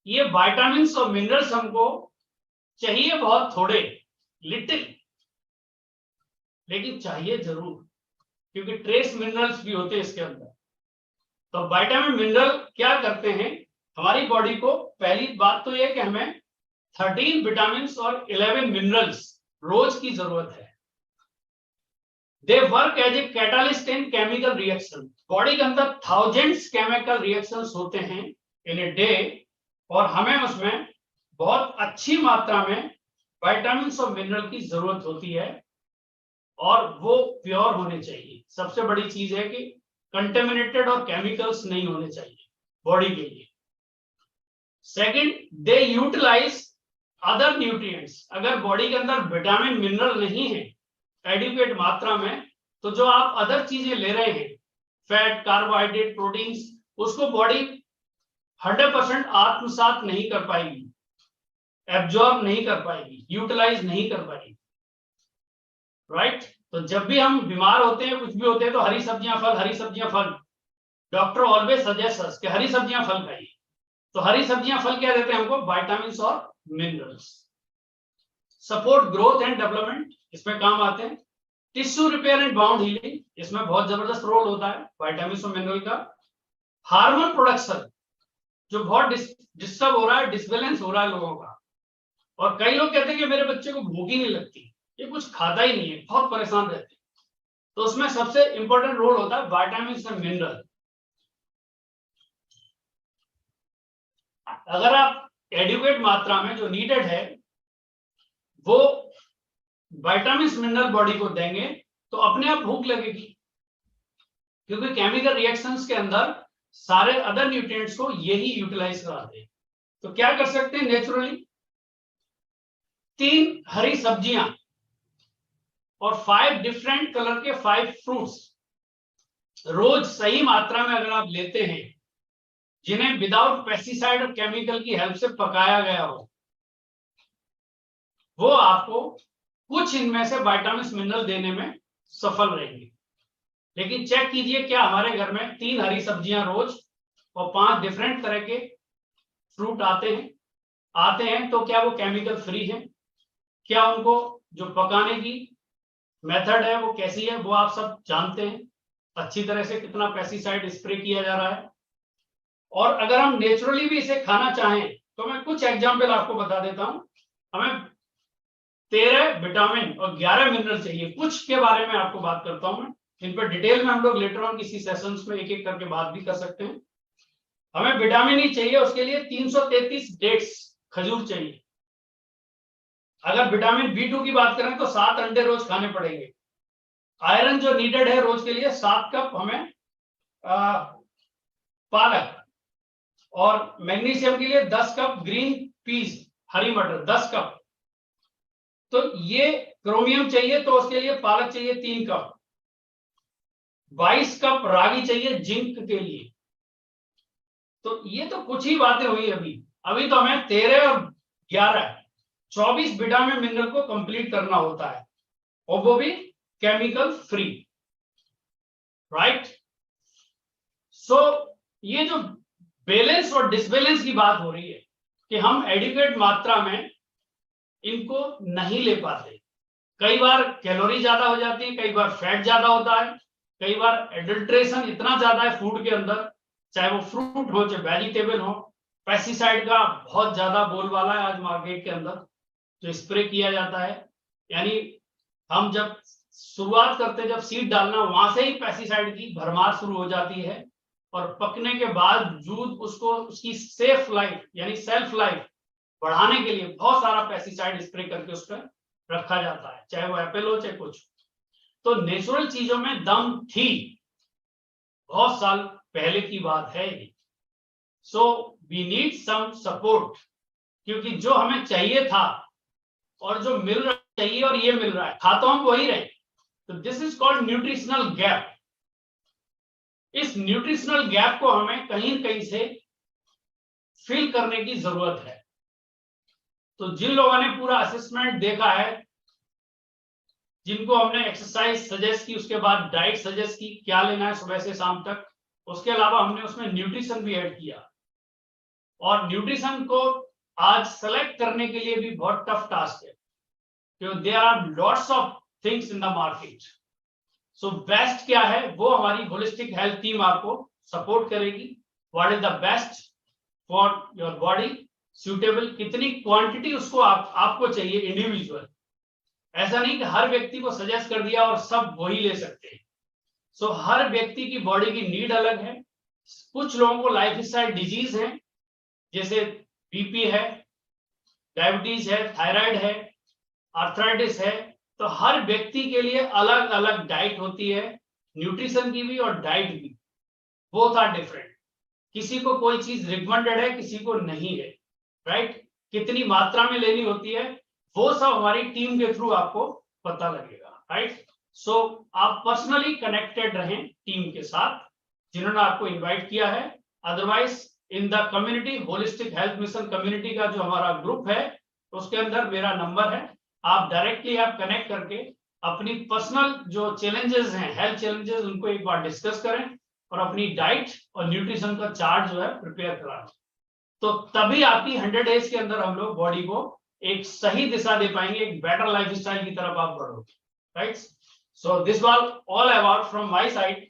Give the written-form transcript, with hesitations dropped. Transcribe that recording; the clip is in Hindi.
ये विटामिन्स और मिनरल्स हमको चाहिए बहुत थोड़े, लिटिल, लेकिन चाहिए जरूर, क्योंकि ट्रेस मिनरल्स भी होते हैं इसके अंदर। तो विटामिन मिनरल क्या करते हैं हमारी बॉडी को? पहली बात तो यह कि हमें 13 विटामिन और 11 मिनरल्स रोज की जरूरत है। They work as a catalyst in chemical reaction. Body के अंदर थाउजेंड्स केमिकल रिएक्शंस होते हैं इन ए डे, और हमें उसमें बहुत अच्छी मात्रा में विटामिन और मिनरल की जरूरत होती है, और वो प्योर होने चाहिए। सबसे बड़ी चीज है कि कंटेमिनेटेड और केमिकल्स नहीं होने चाहिए बॉडी के लिए। Second, they utilize other nutrients. अगर बॉडी के अंदर विटामिन मिनरल नहीं है एडिक्वेट मात्रा में, तो जो आप अदर चीजें ले रहे हैं, फैट, कार्बोहाइड्रेट, प्रोटीन्स, उसको बॉडी 100% आत्मसात नहीं कर पाएगी, एब्जॉर्ब नहीं कर पाएगी, यूटिलाइज नहीं कर पाएगी। राइट? तो जब भी हम बीमार होते हैं, कुछ भी होते हैं, तो हरी सब्जियां फल, हरी सब्जियां फल। डॉक्टर ऑलवेज सजेस्ट अस कि हरी सब्जियां फल खाइए। तो हरी सब्जियां फल क्या देते हैं हमको? विटामिन और minerals. Support growth and development, इसमें काम आते हैं। Tissue repair and bound healing, इसमें बहुत जबरदस्त रोल होता है विटामिन और मिनरल का। हार्मोन प्रोडक्शन, जो बहुत डिस्टर्ब हो रहा है, डिसबैलेंस हो रहा है लोगों का, और कई लोग कहते हैं कि मेरे बच्चे को भूख ही नहीं लगती, ये कुछ खाता ही नहीं है, बहुत परेशान रहते हैं। तो उसमें सबसे इंपॉर्टेंट रोल होता है विटामिन और मिनरल। अगर आप एडिक्वेट मात्रा में जो नीडेड है वो विटामिन मिनरल बॉडी को देंगे, तो अपने आप भूख लगेगी, क्योंकि केमिकल रिएक्शंस के अंदर सारे अदर न्यूट्रिएंट्स को यही यूटिलाइज कराते हैं। तो क्या कर सकते हैं नेचुरली? 3 हरी सब्जियां और 5 डिफरेंट कलर के 5 फ्रूट्स रोज सही मात्रा में अगर आप लेते हैं, जिन्हें विदाउट पेस्टिसाइड और केमिकल की हेल्प से पकाया गया हो, वो आपको कुछ इनमें से विटामिन मिनरल देने में सफल रहेंगे। लेकिन चेक कीजिए, क्या हमारे घर में 3 हरी सब्जियां रोज और 5 डिफरेंट तरह के फ्रूट आते हैं, तो क्या वो केमिकल फ्री है? क्या उनको जो पकाने की मेथड है वो कैसी है, वो आप सब जानते हैं अच्छी तरह से, कितना पेस्टिसाइड स्प्रे किया जा रहा है। और अगर हम नेचुरली भी इसे खाना चाहें, तो मैं कुछ एग्जाम्पल आपको बता देता हूं। हमें 13 विटामिन और 11 मिनरल चाहिए। कुछ के बारे में आपको बात करता हूं मैं, इन पर डिटेल में हम लोग लेटर ऑन किसी सेशंस में एक एक करके बात भी कर सकते हैं। हमें विटामिन ई चाहिए, उसके लिए 333 डेट्स, खजूर चाहिए। अगर विटामिन B2 की बात करें तो 7 अंडे रोज खाने पड़ेंगे। आयरन जो नीडेड है रोज के लिए 7 कप हमें पालक, और मैग्नीशियम के लिए 10 कप ग्रीन पीस, हरी मटर 10 कप। तो ये क्रोमियम चाहिए, तो उसके लिए पालक चाहिए 3 कप। 22 कप रागी चाहिए जिंक के लिए। तो ये तो कुछ ही बातें हुई अभी तो हमें 13 और 11 24 विटामिन मिनरल को कंप्लीट करना होता है, और वो भी केमिकल फ्री। राइट? सो ये जो बैलेंस और डिसबैलेंस की बात हो रही है कि हम एडिक्वेट मात्रा में इनको नहीं ले पाते। कई बार कैलोरी ज्यादा हो जाती है, कई बार फैट ज्यादा होता है, कई बार एडल्ट्रेशन इतना ज्यादा है फूड के अंदर, चाहे वो फ्रूट हो चाहे वेजिटेबल हो। पेस्टिसाइड का बहुत ज्यादा बोलबाला है आज मार्केट के अंदर, जो स्प्रे किया जाता है। यानी हम जब शुरुआत करते, जब सीड डालना, वहां से ही पेस्टिसाइड की भरमार शुरू हो जाती है, और पकने के बावजूद उसको उसकी सेफ लाइफ यानी सेल्फ लाइफ बढ़ाने के लिए बहुत सारा पेस्टिसाइड स्प्रे करके उस पर रखा जाता है, चाहे वो एप्पल हो चाहे कुछ। तो नेचुरल चीजों में दम थी, बहुत साल पहले की बात है। So we need some support, क्योंकि जो हमें चाहिए था और जो मिल रहा चाहिए और ये मिल रहा है, खा तो हम वही रहे। तो this is called nutritional gap. इस न्यूट्रिशनल गैप को हमें कहीं कहीं से फिल करने की जरूरत है। तो जिन लोगों ने पूरा असेसमेंट देखा है, जिनको हमने एक्सरसाइज सजेस्ट की, उसके बाद डाइट सजेस्ट की क्या लेना है सुबह से शाम तक, उसके अलावा हमने उसमें न्यूट्रिशन भी ऐड किया। और न्यूट्रिशन को आज सेलेक्ट करने के लिए भी बहुत टफ टास्क है, क्योंकि there are lots of things in the market. So best क्या है वो हमारी होलिस्टिक हेल्थ टीम आपको सपोर्ट करेगी। What is the best for your body, suitable, कितनी क्वांटिटी उसको आपको चाहिए इंडिविजुअल। ऐसा नहीं कि हर व्यक्ति को सजेस्ट कर दिया और सब वही ले सकते हैं। सो हर व्यक्ति की बॉडी की नीड अलग है। कुछ लोगों को लाइफस्टाइल डिजीज है, जैसे बीपी है, डायबिटीज है, थायराइड है, आर्थराइटिस है। तो हर व्यक्ति के लिए अलग अलग डाइट होती है, न्यूट्रिशन की भी और डाइट भी, बोथ आर डिफरेंट। किसी को कोई चीज रिकमेंडेड है, किसी को नहीं है, राइट। कितनी मात्रा में लेनी होती है वो सब हमारी टीम के थ्रू आपको पता लगेगा, राइट। सो आप पर्सनली कनेक्टेड रहें टीम के साथ जिन्होंने आपको इनवाइट किया है। Otherwise in the community, holistic health mission community का जो हमारा ग्रुप है उसके अंदर मेरा नंबर है, आप डायरेक्टली आप कनेक्ट करके अपनी पर्सनल जो चैलेंजेस हैं, हेल्थ चैलेंजेस, उनको एक बार डिस्कस करें और अपनी डाइट और न्यूट्रिशन का चार्ट जो है प्रिपेयर कराएं। तो तभी आपकी 100 डेज के अंदर हम लोग बॉडी को एक सही दिशा दे पाएंगे, एक बेटर लाइफस्टाइल की तरफ आप बढ़ोगे, right. So this was all about from my side.